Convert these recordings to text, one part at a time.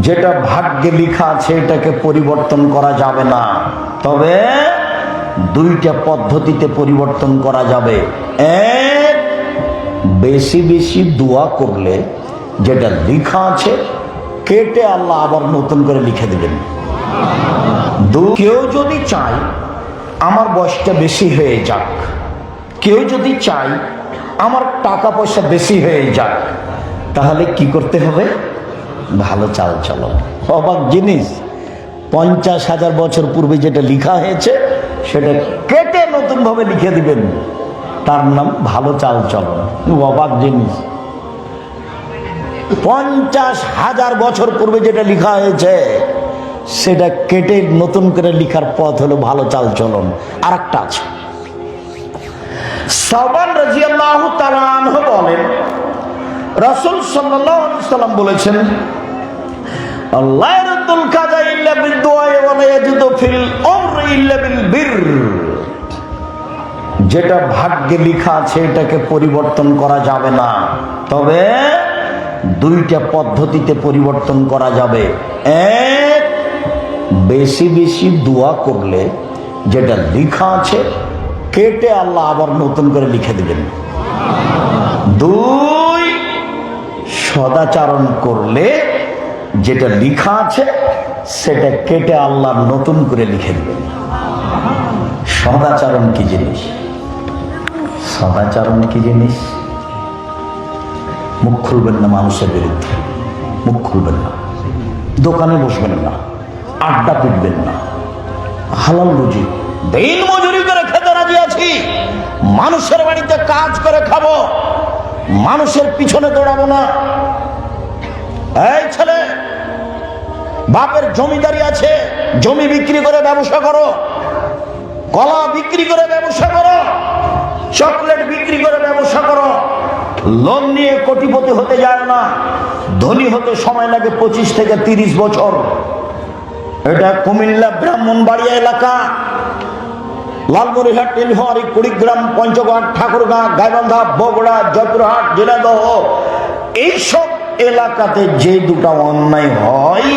যেটা ভাগ্যে লেখা আছে এটাকে পরিবর্তন করা যাবে না, তবে দুইটা পদ্ধতিতে পরিবর্তন করা যাবে। এক, বেশি বেশি দোয়া করলে যেটা লেখা আছে কেটে আল্লাহ আবার নতুন করে লিখে দিবেন। কেউ যদি চায় আমার বয়সটা বেশি হয়ে যাক, কেউ যদি চায় আমার টাকা পয়সা বেশি হয়ে যাক, তাহলে কি করতে হবে? ভালো চাল চলন। অবাক জিনিস, 50,000 বছর পূর্বে যেটা লেখা হয়েছে সেটা কেটে নতুন ভাবে লিখে দিবেন, তার নাম ভালো চাল চলন। অবাক জিনিস, 50,000 বছর পূর্বে যেটা লেখা হয়েছে সেটা কেটে নতুন করে লিখার পথ হলো ভালো চাল চলন। আর একটা আছে, সাওবান রাদিয়াল্লাহু তাআলা আনহু বলেন, রাসূল সাল্লাল্লাহু আলাইহি সাল্লাম বলেছেন, লা ইয়ারদুল কাযা ইল্লা বিদ-দুআ ওয়া লা ইয়াজিদু ফিল আমরি ইল্লা বিল বির। যেটা ভাগ্যে লেখা আছে এটাকে পরিবর্তন করা যাবে না, তবে দুইটা পদ্ধতিতে পরিবর্তন করা যাবে। এক, বেশি বেশি দোয়া করলে যেটা লেখা আছে কেটে আল্লাহ আবার নতুন করে লিখে দিবেন। দুই, সদাচরণ করলে যেটা লেখা আছে সেটা কেটে আল্লাহ নতুন করে লিখে দিবেন। সদাচরণ কি জিনিস? সদাচরণ কি জিনিস? মুখ খুলবেন না মানুষের বিরুদ্ধে, মুখ খুলবেন না, দোকানে বসবেন না, আড্ডা পিটবেন না, হালাল রুজি, দিন মজুরি করে খেতে রাজি আছি, মানুষের বাড়িতে কাজ করে খাবো, মানুষের পিছনে দৌড়াবো না। এই ছেলে, বাপের জমিদারি আছে, জমি বিক্রি করে ব্যবসা করো, কলা বিক্রি করে ব্যবসা করো, চকলেট বিক্রি করে ব্যবসা করো। লোন নিয়ে কোটিপতি হতে যায় না, ধনী হতে সময় লাগে 25 থেকে 30 বছর। এটা কুমিল্লা ব্রাহ্মণবাড়িয়া এলাকা, লালমনিরহাট, নীলফামারী, কুড়িগ্রাম, পঞ্চগড়, ঠাকুরগাঁ, গাইবান্ধা, বগুড়া, জয়পুরহাট, ঝিনাইদহ, এইসব এলাকাতে যে দুটা অন্যায় হয়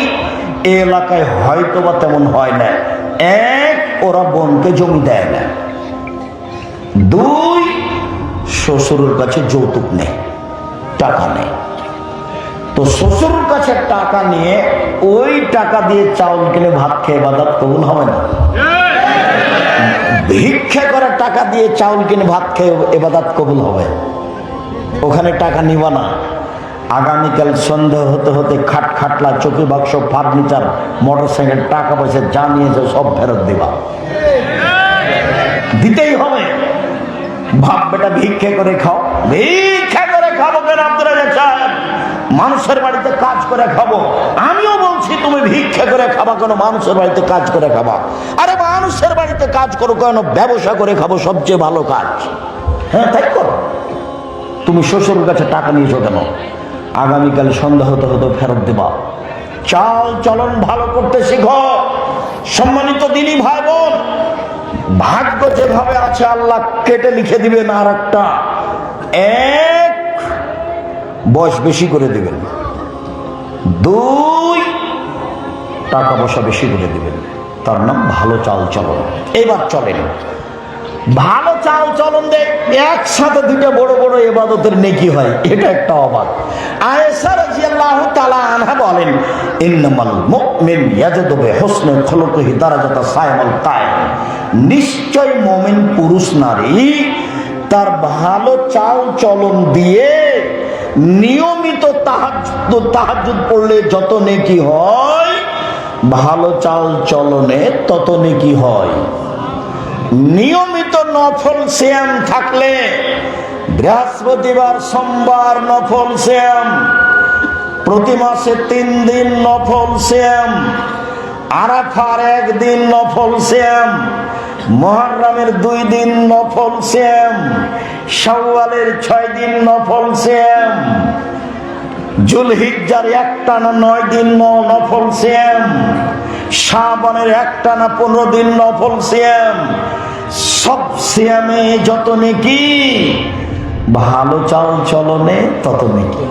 এ এলাকায় হয়তো বা তেমন হয় না। এক, ওরা বোনকে জমি দেয় না। দুই, শ্বশুরের কাছে যৌতুক নেই, টাকা নেই। তো শ্বশুরের কাছে টাকা নিয়ে ওই টাকা দিয়ে চাউল কিনে ভাত খেয়ে ইবাদত কবুল হবে না। ভিক্ষা করে টাকা দিয়ে চাউল কিনে ভাত খেয়ে ইবাদত কবুল হবে। ওখানে টাকা নিবা না। আগামীকাল সন্ধ্যা হতে হতে খাটলা, চৌকি বাক্স, ফার্নিচার, মোটরসাইকেল, টাকা পয়সা যা নিয়েছে সব ফেরত দিবা, দিতেই হবে। ভাব বেটা ভিক্ষা করে খাও, ভিক্ষা করে খাবো কেন আব্দুর রাজ্জাক সাহেব? মানুষের বাড়িতে কাজ করে খাবো। আমিও বলছি তুমি ভিক্ষা করে খাবা কেন? মানুষের বাড়িতে কাজ করে খাবা। আরে মানুষের বাড়িতে কাজ করো কেন? ব্যবসা করে খাবো, সবচেয়ে ভালো কাজ। হ্যাঁ, তাই করো। তুমি শ্বশুরের কাছে টাকা নিয়েছো কেন? আগামীকাল সন্ধ্যা হতে হতে ফেরত দেবা। চাল চলন ভালো করতে শিখো। সম্মানিত দিনী ভাই বোন, ভাগ্য যেভাবে আছে আল্লাহ কেটে লিখে দিবেন আর একটা। এক, বয়স বেশি করে দিবেন। দুই, টাকা পয়সা বেশি করে দিবেন, তার নাম ভালো চাল চলন। এবার চলেন, ভালো চাল চলন দেয় একসাথে দুইটা বড় বড় ইবাদতের নেকি হয়, এটা একটা অবাক। আয়েশা রাদিয়াল্লাহু তাআলা আনহা বলেন, ইন্নামাল মুমিন ইয়াজিদু বিহুসনি খুলুকিহি দারাজাতা সাইমাল কায়েম। নিশ্চয় মুমিন পুরুষ নারী তার ভালো চাল চলন দিয়ে নিয়মিত তাহাজ্জুদ পড়লে যত নেকি হয়, ভালো চাল চলনে তত নেকি হয়। নিয়মিত নফল সিয়াম থাকলে, বৃহস্পতিবার, সোমবার নফল সিয়াম, প্রতি মাসে 3 দিন নফল সিয়াম, আরাফার 1 দিন নফল সিয়াম, মুহররমের 2 দিন নফল সিয়াম, শাওয়ালের 6 দিন নফল সিয়াম, জুলহিজ্জার একটানা 9 দিন নফল সিয়াম, শাবানের একটানা 15 দিন নফল সিয়াম। সব সিয়ামে যত নেকি, ভালো চাল চলনে তত নেকি।